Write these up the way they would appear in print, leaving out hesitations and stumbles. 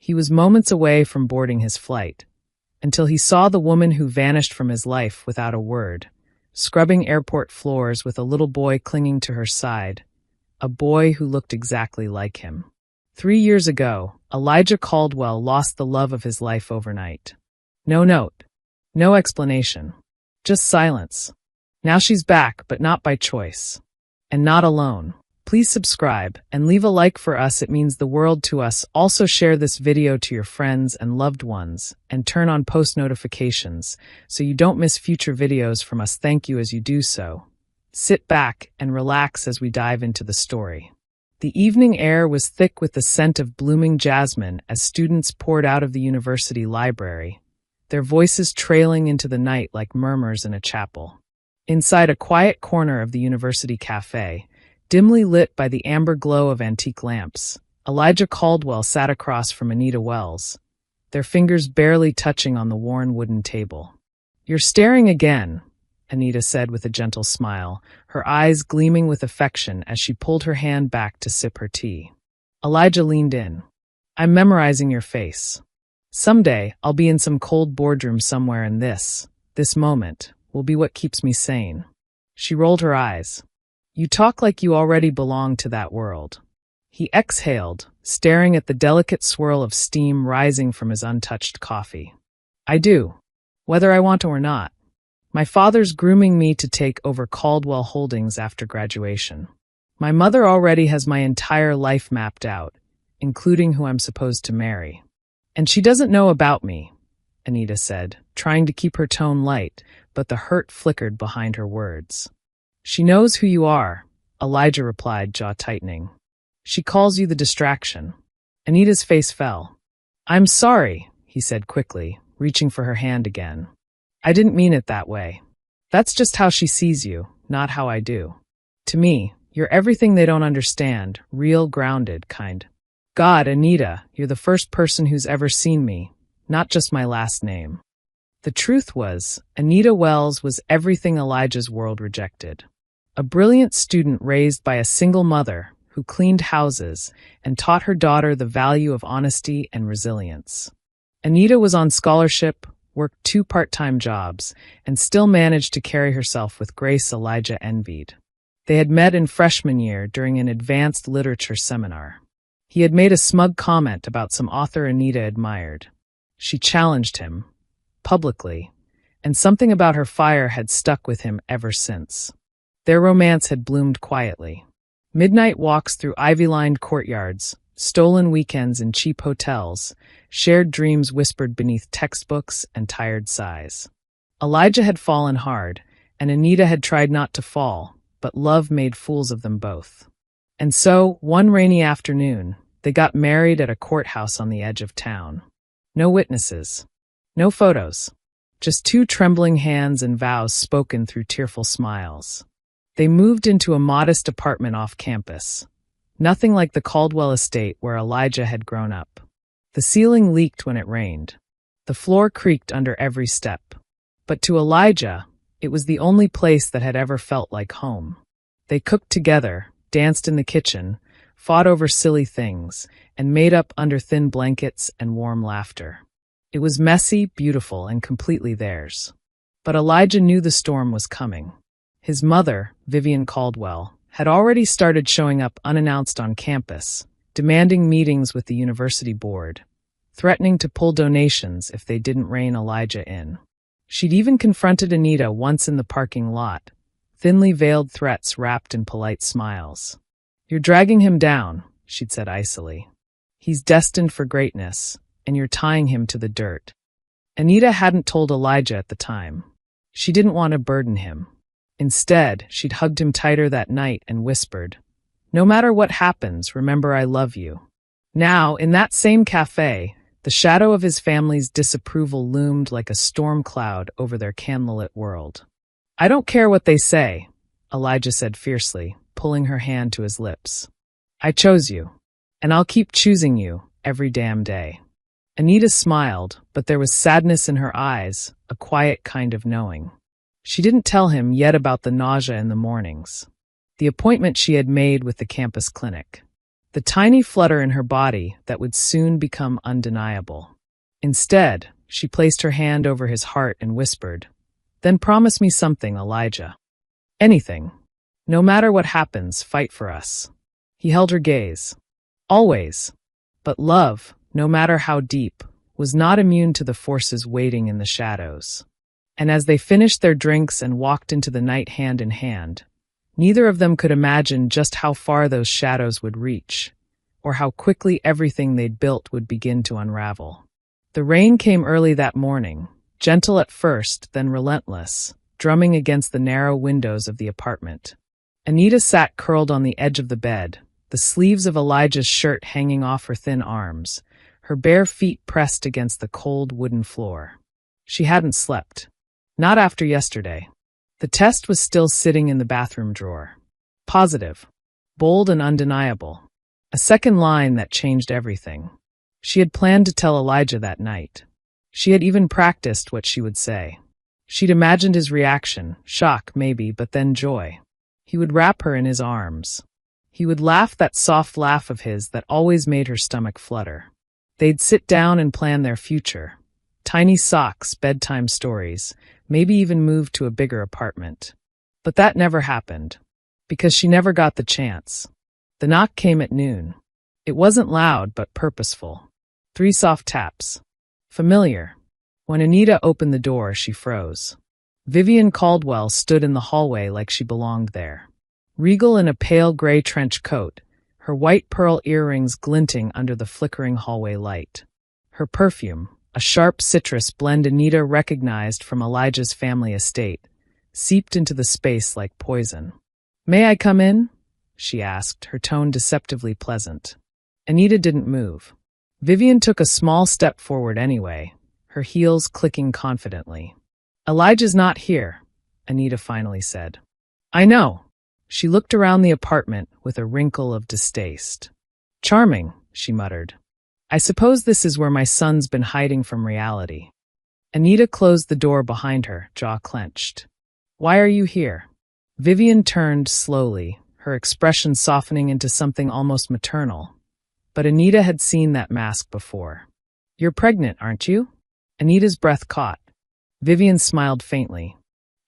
He was moments away from boarding his flight, until he saw the woman who vanished from his life without a word, scrubbing airport floors with a little boy clinging to her side, a boy who looked exactly like him. 3 years ago, Elijah Caldwell lost the love of his life overnight. No note, no explanation, just silence. Now she's back, but not by choice. And not alone. Please subscribe and leave a like for us. It means the world to us. Also share this video to your friends and loved ones and turn on post notifications so you don't miss future videos from us. Thank you as you do so. Sit back and relax as we dive into the story. The evening air was thick with the scent of blooming jasmine as students poured out of the university library, their voices trailing into the night like murmurs in a chapel. Inside a quiet corner of the university cafe, dimly lit by the amber glow of antique lamps, Elijah Caldwell sat across from Anita Wells, their fingers barely touching on the worn wooden table. "You're staring again," Anita said with a gentle smile, her eyes gleaming with affection as she pulled her hand back to sip her tea. Elijah leaned in. "I'm memorizing your face. Someday, I'll be in some cold boardroom somewhere and this moment, will be what keeps me sane." She rolled her eyes. "You talk like you already belong to that world." He exhaled, staring at the delicate swirl of steam rising from his untouched coffee. "I do, whether I want to or not. My father's grooming me to take over Caldwell Holdings after graduation. My mother already has my entire life mapped out, including who I'm supposed to marry. And she doesn't know about me," Anita said, trying to keep her tone light, but the hurt flickered behind her words. "She knows who you are," Elijah replied, jaw tightening. "She calls you the distraction." Anita's face fell. "I'm sorry," he said quickly, reaching for her hand again. "I didn't mean it that way. That's just how she sees you, not how I do. To me, you're everything they don't understand, real, grounded, kind. God, Anita, you're the first person who's ever seen me, not just my last name." The truth was, Anita Wells was everything Elijah's world rejected. A brilliant student raised by a single mother who cleaned houses and taught her daughter the value of honesty and resilience. Anita was on scholarship, worked 2 part-time jobs, and still managed to carry herself with grace Elijah envied. They had met in freshman year during an advanced literature seminar. He had made a smug comment about some author Anita admired. She challenged him, publicly, and something about her fire had stuck with him ever since. Their romance had bloomed quietly. Midnight walks through ivy-lined courtyards, stolen weekends in cheap hotels, shared dreams whispered beneath textbooks and tired sighs. Elijah had fallen hard, and Anita had tried not to fall, but love made fools of them both. And so, one rainy afternoon, they got married at a courthouse on the edge of town. No witnesses. No photos. Just 2 trembling hands and vows spoken through tearful smiles. They moved into a modest apartment off campus. Nothing like the Caldwell estate where Elijah had grown up. The ceiling leaked when it rained. The floor creaked under every step. But to Elijah, it was the only place that had ever felt like home. They cooked together, danced in the kitchen, fought over silly things, and made up under thin blankets and warm laughter. It was messy, beautiful, and completely theirs. But Elijah knew the storm was coming. His mother, Vivian Caldwell, had already started showing up unannounced on campus, demanding meetings with the university board, threatening to pull donations if they didn't rein Elijah in. She'd even confronted Anita once in the parking lot, thinly veiled threats wrapped in polite smiles. "You're dragging him down," she'd said icily. "He's destined for greatness, and you're tying him to the dirt." Anita hadn't told Elijah at the time. She didn't want to burden him. Instead, she'd hugged him tighter that night and whispered, "No matter what happens, remember I love you." Now, in that same cafe, the shadow of his family's disapproval loomed like a storm cloud over their candlelit world. "I don't care what they say," Elijah said fiercely, pulling her hand to his lips. "I chose you, and I'll keep choosing you every damn day." Anita smiled, but there was sadness in her eyes, a quiet kind of knowing. She didn't tell him yet about the nausea in the mornings, the appointment she had made with the campus clinic, the tiny flutter in her body that would soon become undeniable. Instead, she placed her hand over his heart and whispered, "Then promise me something, Elijah. Anything. No matter what happens, fight for us." He held her gaze. Always. But love, no matter how deep, was not immune to the forces waiting in the shadows. And as they finished their drinks and walked into the night hand in hand, neither of them could imagine just how far those shadows would reach, or how quickly everything they'd built would begin to unravel. The rain came early that morning, gentle at first, then relentless, drumming against the narrow windows of the apartment. Anita sat curled on the edge of the bed, the sleeves of Elijah's shirt hanging off her thin arms, her bare feet pressed against the cold wooden floor. She hadn't slept. Not after yesterday. The test was still sitting in the bathroom drawer. Positive. Bold and undeniable. A second line that changed everything. She had planned to tell Elijah that night. She had even practiced what she would say. She'd imagined his reaction, shock maybe, but then joy. He would wrap her in his arms. He would laugh that soft laugh of his that always made her stomach flutter. They'd sit down and plan their future. Tiny socks, bedtime stories, maybe even move to a bigger apartment. But that never happened, because she never got the chance. The knock came at noon. It wasn't loud, but purposeful. 3 soft taps. Familiar. When Anita opened the door, she froze. Vivian Caldwell stood in the hallway like she belonged there. Regal in a pale gray trench coat, her white pearl earrings glinting under the flickering hallway light. Her perfume, a sharp citrus blend Anita recognized from Elijah's family estate, seeped into the space like poison. "May I come in?" she asked, her tone deceptively pleasant. Anita didn't move. Vivian took a small step forward anyway, her heels clicking confidently. "Elijah's not here," Anita finally said. "I know." She looked around the apartment with a wrinkle of distaste. "Charming," she muttered. "I suppose this is where my son's been hiding from reality." Anita closed the door behind her, jaw clenched. "Why are you here?" Vivian turned slowly, her expression softening into something almost maternal. But Anita had seen that mask before. "You're pregnant, aren't you?" Anita's breath caught. Vivian smiled faintly.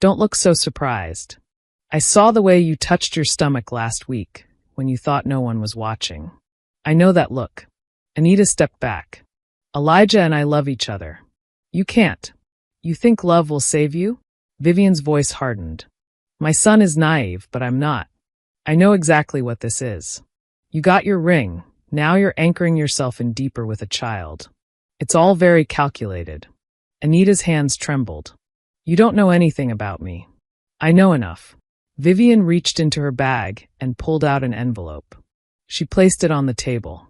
"Don't look so surprised. I saw the way you touched your stomach last week, when you thought no one was watching. I know that look." Anita stepped back. "Elijah and I love each other. You can't. You think love will save you?" Vivian's voice hardened. "My son is naive, but I'm not. I know exactly what this is. You got your ring, now you're anchoring yourself in deeper with a child. It's all very calculated." Anita's hands trembled. "You don't know anything about me." "I know enough." Vivian reached into her bag and pulled out an envelope. She placed it on the table.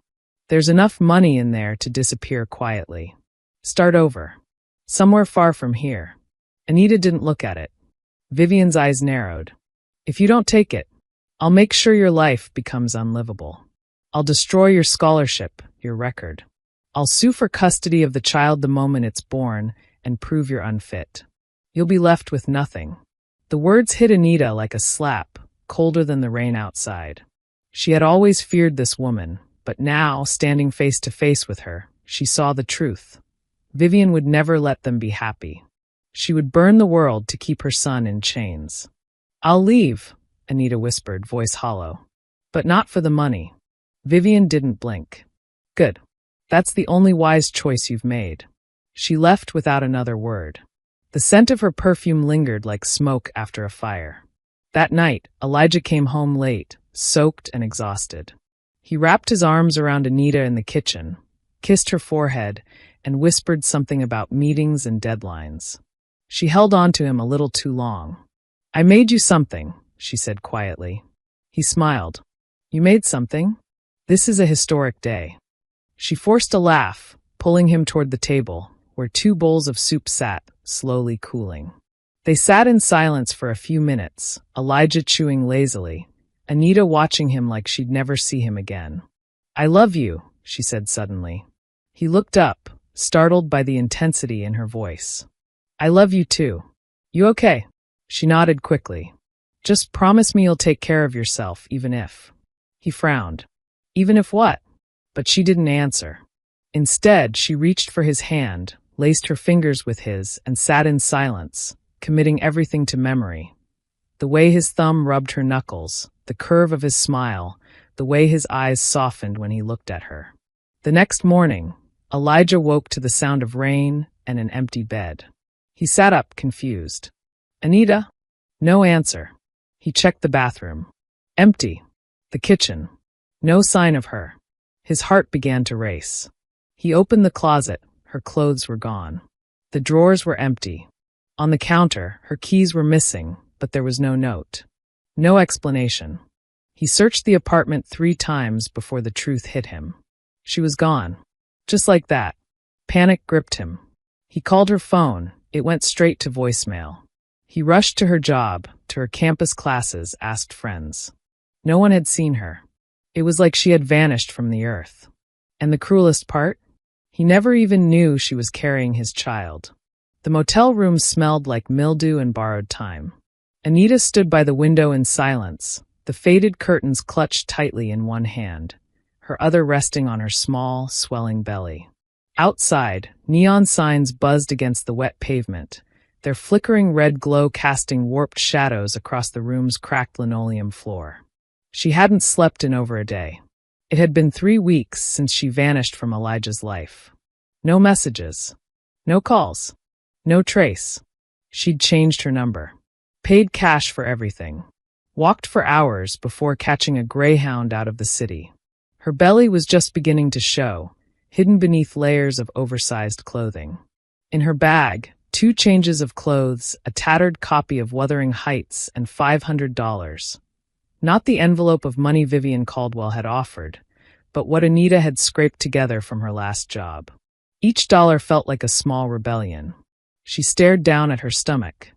"There's enough money in there to disappear quietly. Start over. Somewhere far from here." Anita didn't look at it. Vivian's eyes narrowed. "If you don't take it, I'll make sure your life becomes unlivable. I'll destroy your scholarship, your record. I'll sue for custody of the child the moment it's born and prove you're unfit. You'll be left with nothing." The words hit Anita like a slap, colder than the rain outside. She had always feared this woman, but now, standing face to face with her, she saw the truth. Vivian would never let them be happy. She would burn the world to keep her son in chains. "I'll leave," Anita whispered, voice hollow. "But not for the money." Vivian didn't blink. "Good. That's the only wise choice you've made." She left without another word. The scent of her perfume lingered like smoke after a fire. That night, Elijah came home late, soaked and exhausted. He wrapped his arms around Anita in the kitchen, kissed her forehead, and whispered something about meetings and deadlines. She held on to him a little too long. "I made you something," she said quietly. He smiled. "You made something? This is a historic day." She forced a laugh, pulling him toward the table, where 2 bowls of soup sat, slowly cooling. They sat in silence for a few minutes, Elijah chewing lazily, Anita watching him like she'd never see him again. "I love you," she said suddenly. He looked up, startled by the intensity in her voice. "I love you too. You okay?" She nodded quickly. "Just promise me you'll take care of yourself, even if." He frowned. Even if what? But she didn't answer. Instead, she reached for his hand, laced her fingers with his, and sat in silence, committing everything to memory. The way his thumb rubbed her knuckles, the curve of his smile, the way his eyes softened when he looked at her. The next morning, Elijah woke to the sound of rain and an empty bed. He sat up, confused. Anita? No answer. He checked the bathroom. Empty. The kitchen. No sign of her. His heart began to race. He opened the closet. Her clothes were gone. The drawers were empty. On the counter, her keys were missing, but there was no note. No explanation. He searched the apartment 3 times before the truth hit him. She was gone. Just like that. Panic gripped him. He called her phone. It went straight to voicemail. He rushed to her job, to her campus classes, asked friends. No one had seen her. It was like she had vanished from the earth. And the cruelest part? He never even knew she was carrying his child. The motel room smelled like mildew and borrowed time. Anita stood by the window in silence, the faded curtains clutched tightly in one hand, her other resting on her small, swelling belly. Outside, neon signs buzzed against the wet pavement, their flickering red glow casting warped shadows across the room's cracked linoleum floor. She hadn't slept in over a day. It had been 3 weeks since she vanished from Elijah's life. No messages. No calls. No trace. She'd changed her number. Paid cash for everything. Walked for hours before catching a greyhound out of the city. Her belly was just beginning to show, hidden beneath layers of oversized clothing. In her bag, 2 changes of clothes, a tattered copy of Wuthering Heights, and $500. Not the envelope of money Vivian Caldwell had offered, but what Anita had scraped together from her last job. Each dollar felt like a small rebellion. She stared down at her stomach.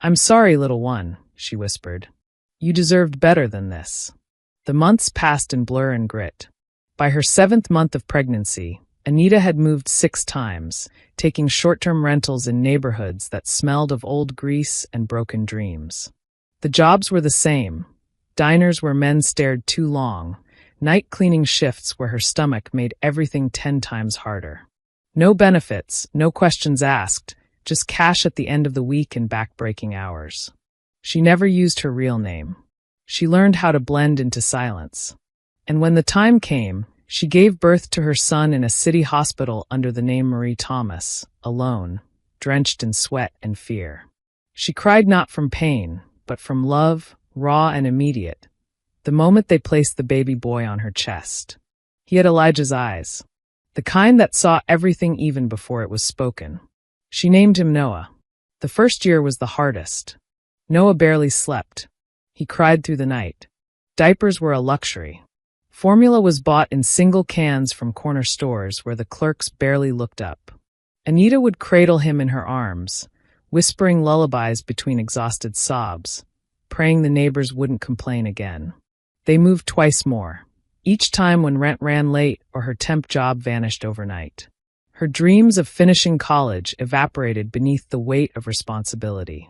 "I'm sorry, little one," she whispered. "You deserved better than this." The months passed in blur and grit. By her 7th month of pregnancy, Anita had moved 6 times, taking short-term rentals in neighborhoods that smelled of old grease and broken dreams. The jobs were the same. Diners where men stared too long, night cleaning shifts where her stomach made everything 10 times harder. No benefits, no questions asked, just cash at the end of the week and back-breaking hours. She never used her real name. She learned how to blend into silence. And when the time came, she gave birth to her son in a city hospital under the name Marie Thomas, alone, drenched in sweat and fear. She cried not from pain, but from love, raw and immediate, the moment they placed the baby boy on her chest. He had Elijah's eyes, the kind that saw everything even before it was spoken. She named him Noah. The first year was the hardest. Noah barely slept. He cried through the night. Diapers were a luxury. Formula was bought in single cans from corner stores where the clerks barely looked up. Anita would cradle him in her arms, whispering lullabies between exhausted sobs, praying the neighbors wouldn't complain again. They moved twice more, each time when rent ran late or her temp job vanished overnight. Her dreams of finishing college evaporated beneath the weight of responsibility.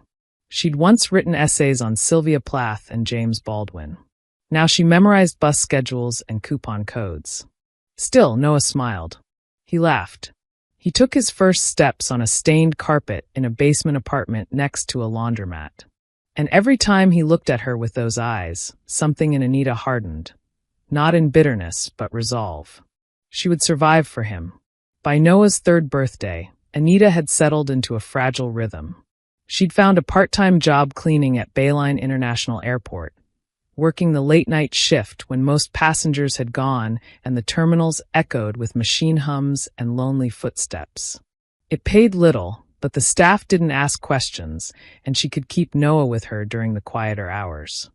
She'd once written essays on Sylvia Plath and James Baldwin. Now she memorized bus schedules and coupon codes. Still, Noah smiled. He laughed. He took his first steps on a stained carpet in a basement apartment next to a laundromat. And every time he looked at her with those eyes, something in Anita hardened. Not in bitterness, but resolve. She would survive for him. By Noah's 3rd birthday, Anita had settled into a fragile rhythm. She'd found a part-time job cleaning at Bayline International Airport, working the late-night shift when most passengers had gone and the terminals echoed with machine hums and lonely footsteps. It paid little, but the staff didn't ask questions, and she could keep Noah with her during the quieter hours.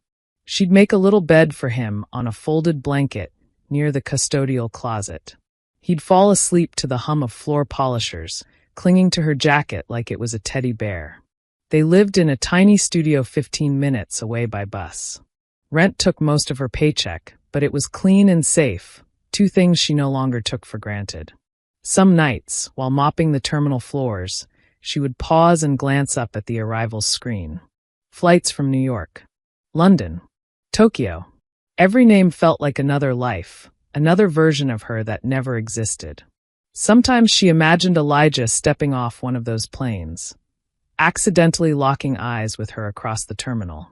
She'd make a little bed for him on a folded blanket near the custodial closet. He'd fall asleep to the hum of floor polishers, clinging to her jacket like it was a teddy bear. They lived in a tiny studio 15 minutes away by bus. Rent took most of her paycheck, but it was clean and safe, 2 things she no longer took for granted. Some nights, while mopping the terminal floors, she would pause and glance up at the arrivals screen. Flights from New York, London, Tokyo. Every name felt like another life, another version of her that never existed. Sometimes she imagined Elijah stepping off one of those planes, accidentally locking eyes with her across the terminal.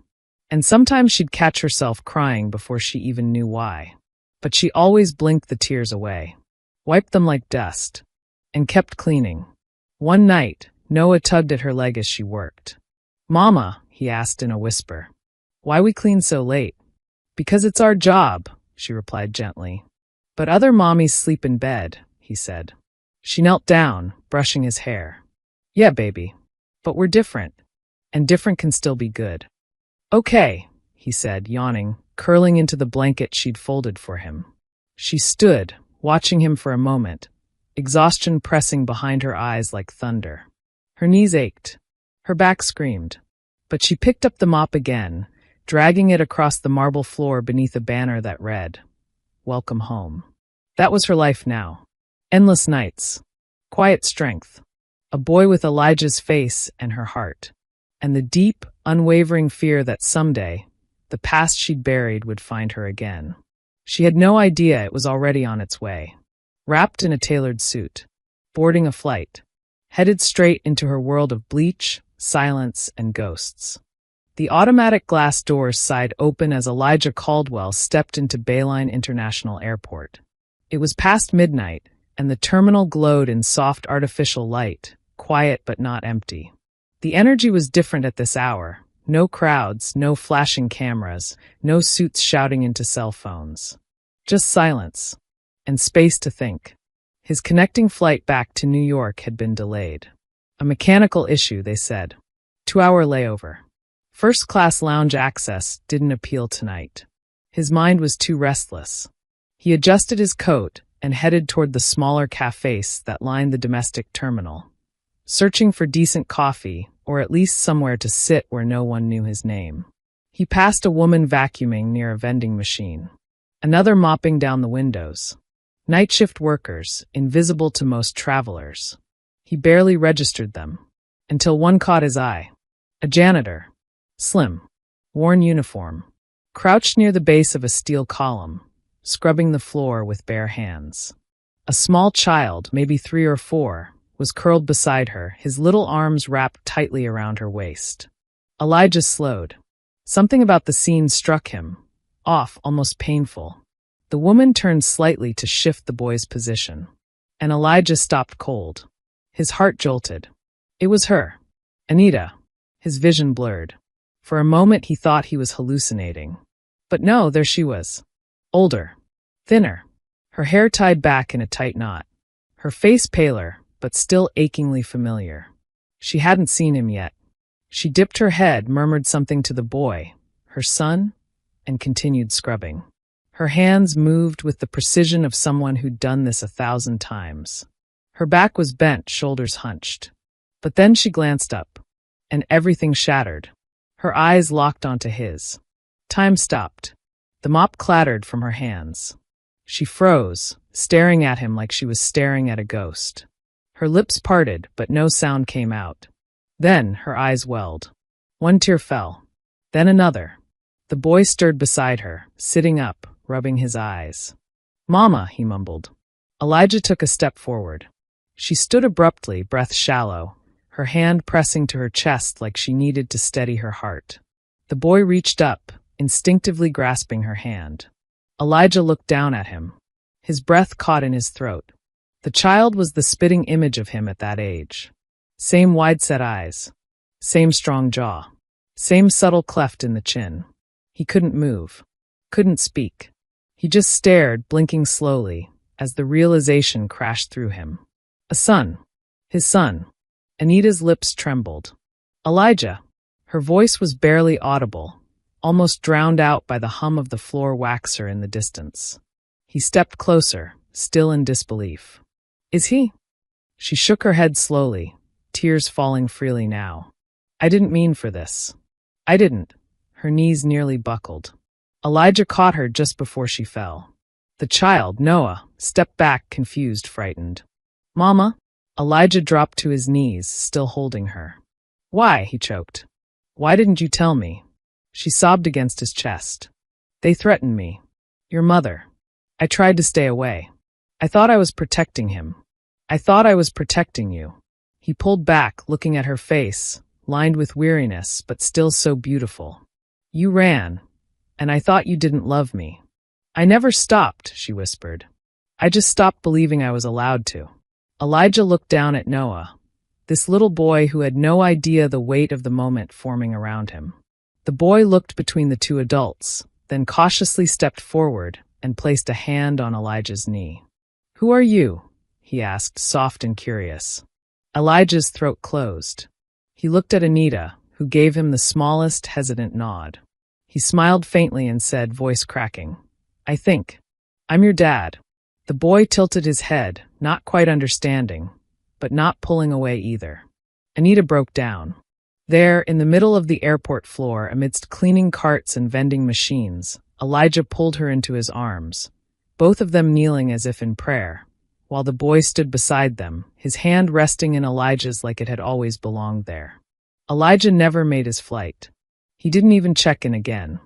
And sometimes she'd catch herself crying before she even knew why. But she always blinked the tears away, wiped them like dust, and kept cleaning. One night, Noah tugged at her leg as she worked. "Mama," he asked in a whisper, "why we clean so late?" "Because it's our job," she replied gently. "But other mommies sleep in bed," he said. She knelt down, brushing his hair. "Yeah, baby. But we're different. And different can still be good." "Okay," he said, yawning, curling into the blanket she'd folded for him. She stood, watching him for a moment, exhaustion pressing behind her eyes like thunder. Her knees ached. Her back screamed. But she picked up the mop again, dragging it across the marble floor beneath a banner that read, "Welcome home." That was her life now. Endless nights. Quiet strength. A boy with Elijah's face and her heart. And the deep, unwavering fear that someday, the past she'd buried would find her again. She had no idea it was already on its way. Wrapped in a tailored suit. Boarding a flight. Headed straight into her world of bleach, silence, and ghosts. The automatic glass doors sighed open as Elijah Caldwell stepped into Bayline International Airport. It was past midnight, and the terminal glowed in soft artificial light, quiet but not empty. The energy was different at this hour. No crowds, no flashing cameras, no suits shouting into cell phones. Just silence. And space to think. His connecting flight back to New York had been delayed. A mechanical issue, they said. 2-hour layover. First-class lounge access didn't appeal tonight. His mind was too restless. He adjusted his coat and headed toward the smaller cafes that lined the domestic terminal, searching for decent coffee or at least somewhere to sit where no one knew his name. He passed a woman vacuuming near a vending machine, another mopping down the windows. Night shift workers, invisible to most travelers. He barely registered them, until one caught his eye. A janitor, slim, worn uniform, crouched near the base of a steel column, scrubbing the floor with bare hands. A small child, maybe 3 or 4, was curled beside her, his little arms wrapped tightly around her waist. Elijah slowed. Something about the scene struck him, off, almost painful. The woman turned slightly to shift the boy's position, and Elijah stopped cold. His heart jolted. It was her, Anita. His vision blurred. For a moment he thought he was hallucinating. But no, there she was. Older, thinner, her hair tied back in a tight knot, her face paler, but still achingly familiar. She hadn't seen him yet. She dipped her head, murmured something to the boy, her son, and continued scrubbing. Her hands moved with the precision of someone who'd done this 1,000 times. Her back was bent, shoulders hunched. But then she glanced up, and everything shattered. Her eyes locked onto his. Time stopped. The mop clattered from her hands. She froze, staring at him like she was staring at a ghost. Her lips parted, but no sound came out. Then her eyes welled. One tear fell. Then another. The boy stirred beside her, sitting up, rubbing his eyes. "Mama," he mumbled. Elijah took a step forward. She stood abruptly, breath shallow, her hand pressing to her chest like she needed to steady her heart. The boy reached up, instinctively grasping her hand. Elijah looked down at him. His breath caught in his throat. The child was the spitting image of him at that age. Same wide-set eyes. Same strong jaw. Same subtle cleft in the chin. He couldn't move. Couldn't speak. He just stared, blinking slowly, as the realization crashed through him. A son. His son. Anita's lips trembled. Elijah. Her voice was barely audible, almost drowned out by the hum of the floor waxer in the distance. He stepped closer, still in disbelief. "Is he?" She shook her head slowly, tears falling freely now. "I didn't mean for this. I didn't." Her knees nearly buckled. Elijah caught her just before she fell. The child, Noah, stepped back, confused, frightened. "Mama?" Elijah dropped to his knees, still holding her. "Why?" he choked. "Why didn't you tell me?" She sobbed against his chest. "They threatened me. Your mother. I tried to stay away. I thought I was protecting him. I thought I was protecting you. He pulled back, looking at her face, lined with weariness, but still so beautiful. You ran, and I thought you didn't love me. I never stopped, she whispered. I just stopped believing I was allowed to. Elijah looked down at Noah, this little boy who had no idea the weight of the moment forming around him. The boy looked between the two adults, then cautiously stepped forward and placed a hand on Elijah's knee. Who are you? He asked, soft and curious. Elijah's throat closed. He looked at Anita, who gave him the smallest, hesitant nod. He smiled faintly and said, voice cracking, I think. I'm your dad. The boy tilted his head, not quite understanding, but not pulling away either. Anita broke down. There, in the middle of the airport floor, amidst cleaning carts and vending machines, Elijah pulled her into his arms, both of them kneeling as if in prayer, while the boy stood beside them, his hand resting in Elijah's like it had always belonged there. Elijah never made his flight. He didn't even check in again.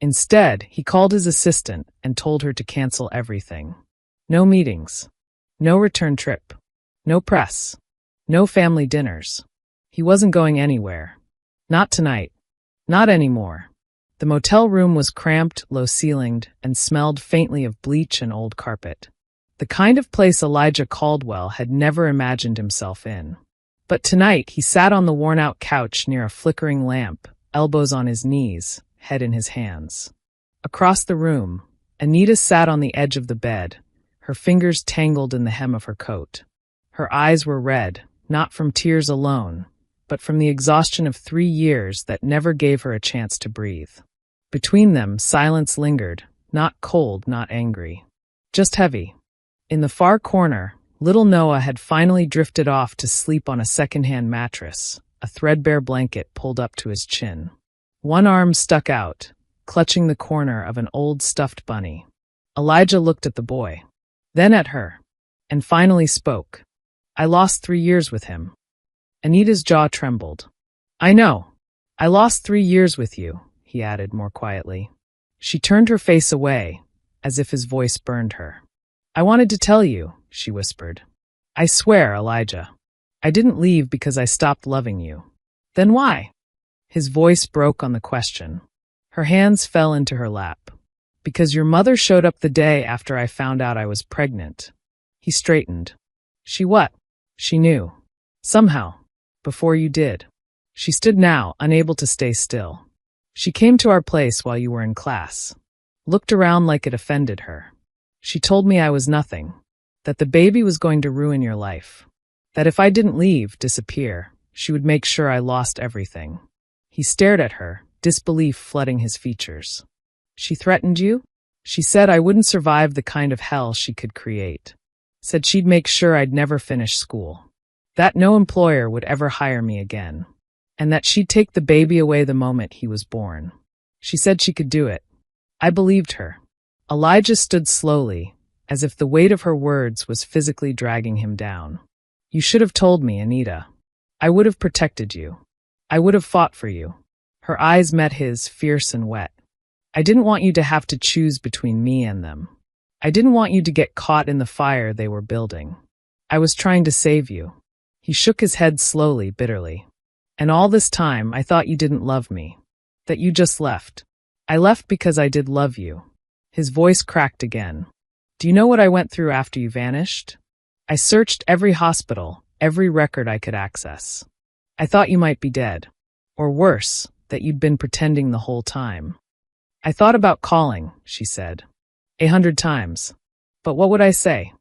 Instead, he called his assistant and told her to cancel everything. No meetings. No return trip. No press. No family dinners. He wasn't going anywhere. Not tonight. Not anymore. The motel room was cramped, low-ceilinged, and smelled faintly of bleach and old carpet. The kind of place Elijah Caldwell had never imagined himself in. But tonight he sat on the worn-out couch near a flickering lamp, elbows on his knees, head in his hands. Across the room, Anita sat on the edge of the bed, her fingers tangled in the hem of her coat. Her eyes were red, not from tears alone, but from the exhaustion of 3 years that never gave her a chance to breathe. Between them, silence lingered, not cold, not angry, just heavy. In the far corner, little Noah had finally drifted off to sleep on a second-hand mattress, a threadbare blanket pulled up to his chin. One arm stuck out, clutching the corner of an old stuffed bunny. Elijah looked at the boy, then at her, and finally spoke. I lost 3 years with him. Anita's jaw trembled. I know. I lost 3 years with you, he added more quietly. She turned her face away, as if his voice burned her. I wanted to tell you, she whispered. I swear, Elijah. I didn't leave because I stopped loving you. Then why? His voice broke on the question. Her hands fell into her lap. Because your mother showed up the day after I found out I was pregnant. He straightened. She what? She knew. Somehow. Before you did. She stood now, unable to stay still. She came to our place while you were in class. Looked around like it offended her. She told me I was nothing. That the baby was going to ruin your life. That if I didn't leave, disappear, she would make sure I lost everything. He stared at her, disbelief flooding his features. She threatened you? She said I wouldn't survive the kind of hell she could create. Said she'd make sure I'd never finish school. That no employer would ever hire me again. And that she'd take the baby away the moment he was born. She said she could do it. I believed her. Elijah stood slowly, as if the weight of her words was physically dragging him down. You should have told me, Anita. I would have protected you. I would have fought for you. Her eyes met his, fierce and wet. I didn't want you to have to choose between me and them. I didn't want you to get caught in the fire they were building. I was trying to save you. He shook his head slowly, bitterly. And all this time, I thought you didn't love me. That you just left. I left because I did love you. His voice cracked again. Do you know what I went through after you vanished? I searched every hospital, every record I could access. I thought you might be dead. Or worse, that you'd been pretending the whole time. I thought about calling, she said. 100 times. But what would I say?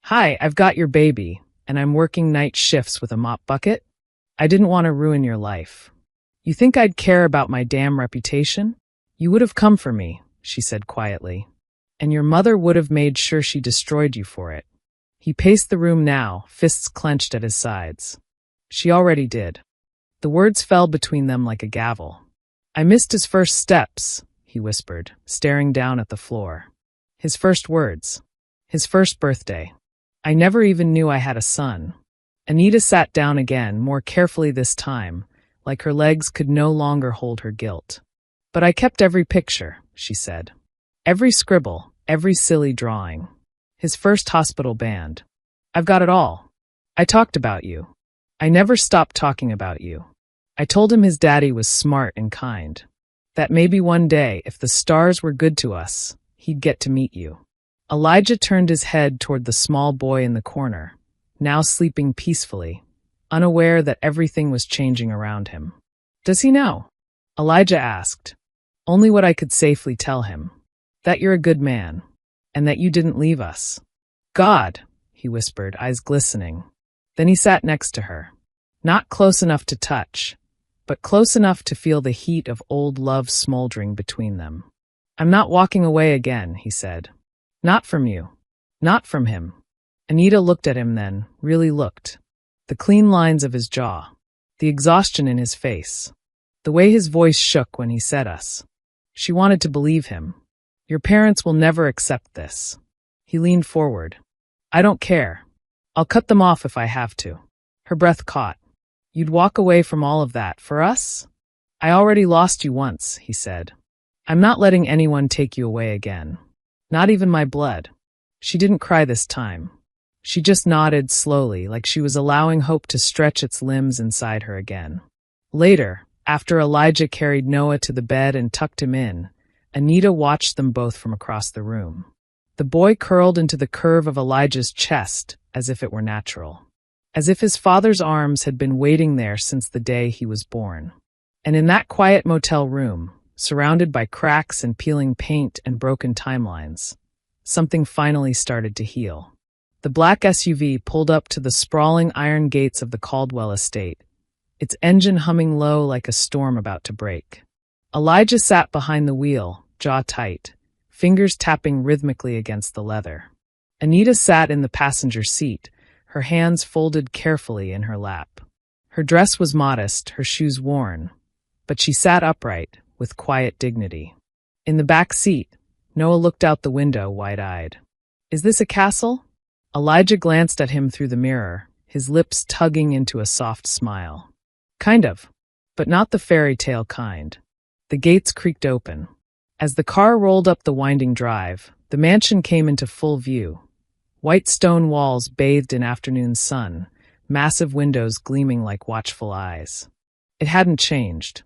Hi, I've got your baby, and I'm working night shifts with a mop bucket? I didn't want to ruin your life. You think I'd care about my damn reputation? You would have come for me, she said quietly. And your mother would have made sure she destroyed you for it. He paced the room now, fists clenched at his sides. She already did. The words fell between them like a gavel. I missed his first steps, he whispered, staring down at the floor. His first words. His first birthday. I never even knew I had a son. Anita sat down again, more carefully this time, like her legs could no longer hold her guilt. But I kept every picture, she said. Every scribble, every silly drawing. His first hospital band. I've got it all. I talked about you. I never stopped talking about you. I told him his daddy was smart and kind. That maybe one day, if the stars were good to us, he'd get to meet you. Elijah turned his head toward the small boy in the corner, now sleeping peacefully, unaware that everything was changing around him. Does he know? Elijah asked. Only what I could safely tell him. That you're a good man, and that you didn't leave us. God, he whispered, eyes glistening. Then he sat next to her. Not close enough to touch, but close enough to feel the heat of old love smoldering between them. I'm not walking away again, he said. Not from you. Not from him. Anita looked at him then, really looked. The clean lines of his jaw. The exhaustion in his face. The way his voice shook when he said us. She wanted to believe him. Your parents will never accept this. He leaned forward. I don't care. I'll cut them off if I have to. Her breath caught. You'd walk away from all of that for us? I already lost you once, he said. I'm not letting anyone take you away again. Not even my blood. She didn't cry this time. She just nodded slowly, like she was allowing hope to stretch its limbs inside her again. Later, after Elijah carried Noah to the bed and tucked him in, Anita watched them both from across the room. The boy curled into the curve of Elijah's chest as if it were natural. As if his father's arms had been waiting there since the day he was born. And in that quiet motel room, surrounded by cracks and peeling paint and broken timelines, something finally started to heal. The black SUV pulled up to the sprawling iron gates of the Caldwell estate, its engine humming low like a storm about to break. Elijah sat behind the wheel, jaw tight, fingers tapping rhythmically against the leather. Anita sat in the passenger seat, her hands folded carefully in her lap. Her dress was modest, her shoes worn, but she sat upright, with quiet dignity. In the back seat, Noah looked out the window, wide-eyed. Is this a castle? Elijah glanced at him through the mirror, his lips tugging into a soft smile. Kind of, but not the fairy tale kind. The gates creaked open. As the car rolled up the winding drive, the mansion came into full view. White stone walls bathed in afternoon sun, massive windows gleaming like watchful eyes. It hadn't changed.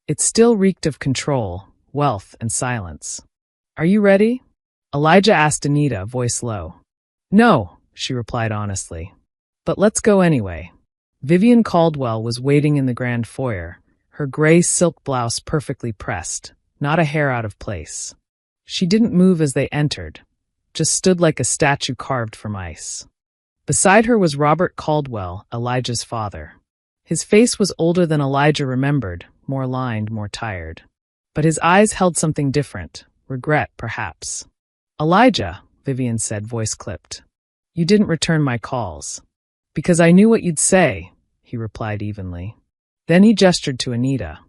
It still reeked of control, wealth, and silence. Are you ready? Elijah asked Anita, voice low. No, she replied honestly. But let's go anyway. Vivian Caldwell was waiting in the grand foyer, her gray silk blouse perfectly pressed, not a hair out of place. She didn't move as they entered, just stood like a statue carved from ice. Beside her was Robert Caldwell, Elijah's father. His face was older than Elijah remembered, more lined, more tired. But his eyes held something different, regret, perhaps. Elijah, Vivian said, voice clipped. You didn't return my calls. Because I knew what you'd say, he replied evenly. Then he gestured to Anita.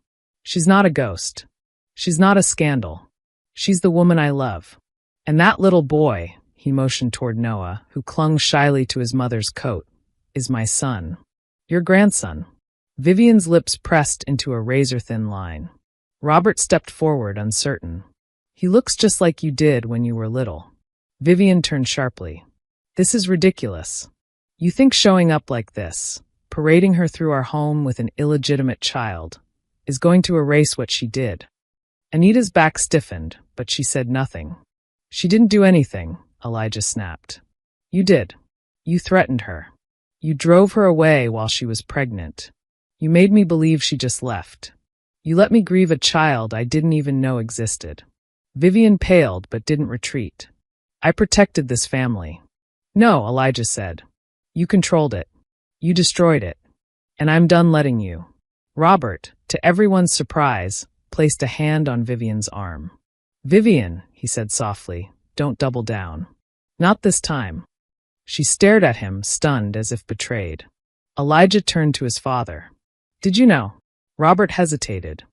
She's not a ghost. She's not a scandal. She's the woman I love. And that little boy, he motioned toward Noah, who clung shyly to his mother's coat, is my son. Your grandson. Vivian's lips pressed into a razor-thin line. Robert stepped forward, uncertain. He looks just like you did when you were little. Vivian turned sharply. This is ridiculous. You think showing up like this, parading her through our home with an illegitimate child, is going to erase what she did? Anita's back stiffened, but she said nothing. She didn't do anything, Elijah snapped. You did. You threatened her. You drove her away while she was pregnant. You made me believe she just left. You let me grieve a child I didn't even know existed. Vivian paled but didn't retreat. I protected this family. No, Elijah said. You controlled it. You destroyed it. And I'm done letting you. Robert, to everyone's surprise, placed a hand on Vivian's arm. Vivian, he said softly, don't double down. Not this time. She stared at him, stunned as if betrayed. Elijah turned to his father. Did you know? Robert hesitated.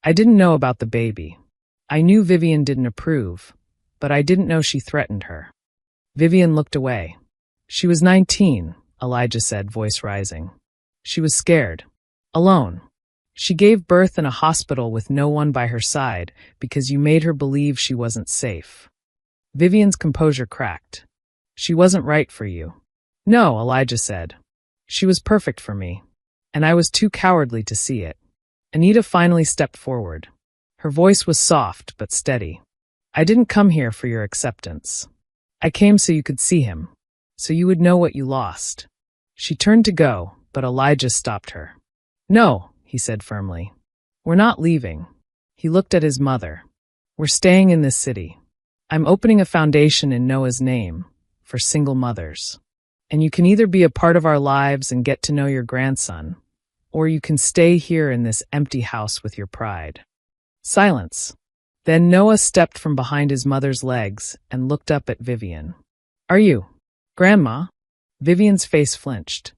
I didn't know about the baby. I knew Vivian didn't approve, but I didn't know she threatened her. Vivian looked away. She was 19, Elijah said, voice rising. She was scared. Alone. She gave birth in a hospital with no one by her side because you made her believe she wasn't safe. Vivian's composure cracked. She wasn't right for you. No, Elijah said. She was perfect for me, and I was too cowardly to see it. Anita finally stepped forward. Her voice was soft but steady. I didn't come here for your acceptance. I came so you could see him, so you would know what you lost. She turned to go, but Elijah stopped her. No, he said firmly. We're not leaving. He looked at his mother. We're staying in this city. I'm opening a foundation in Noah's name for single mothers. And you can either be a part of our lives and get to know your grandson, or you can stay here in this empty house with your pride. Silence. Then Noah stepped from behind his mother's legs and looked up at Vivian. Are you, Grandma? Vivian's face flinched.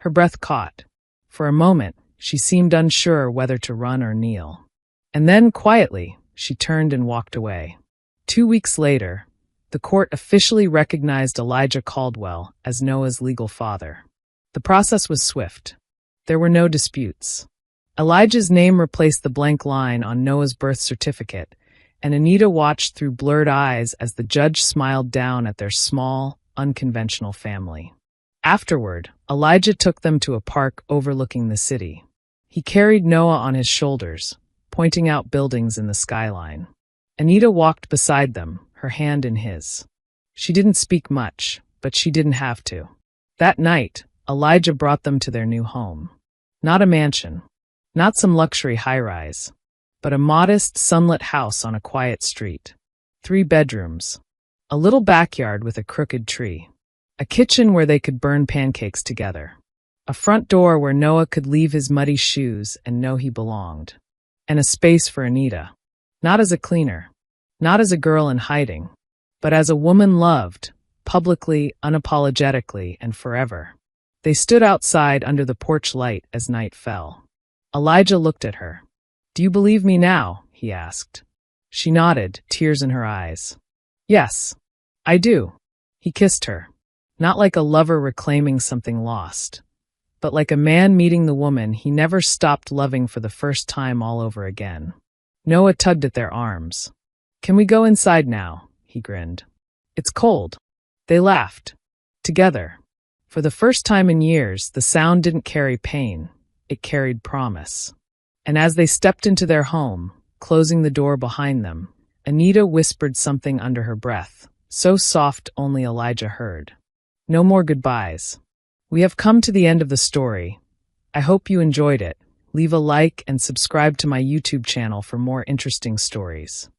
Her breath caught. For a moment, she seemed unsure whether to run or kneel. And then, quietly, she turned and walked away. 2 weeks later, the court officially recognized Elijah Caldwell as Noah's legal father. The process was swift. There were no disputes. Elijah's name replaced the blank line on Noah's birth certificate, and Anita watched through blurred eyes as the judge smiled down at their small, unconventional family. Afterward, Elijah took them to a park overlooking the city. He carried Noah on his shoulders, pointing out buildings in the skyline. Anita walked beside them, her hand in his. She didn't speak much, but she didn't have to. That night, Elijah brought them to their new home. Not a mansion, not some luxury high-rise, but a modest, sunlit house on a quiet street. 3 bedrooms, a little backyard with a crooked tree, a kitchen where they could burn pancakes together, a front door where Noah could leave his muddy shoes and know he belonged, and a space for Anita, not as a cleaner, not as a girl in hiding, but as a woman loved, publicly, unapologetically, and forever. They stood outside under the porch light as night fell. Elijah looked at her. Do you believe me now? He asked. She nodded, tears in her eyes. Yes, I do. He kissed her, not like a lover reclaiming something lost, but like a man meeting the woman he never stopped loving for the first time all over again. Noah tugged at their arms. Can we go inside now? He grinned. It's cold. They laughed. Together. For the first time in years, the sound didn't carry pain. It carried promise. And as they stepped into their home, closing the door behind them, Anita whispered something under her breath, so soft only Elijah heard. No more goodbyes. We have come to the end of the story. I hope you enjoyed it. Leave a like and subscribe to my YouTube channel for more interesting stories.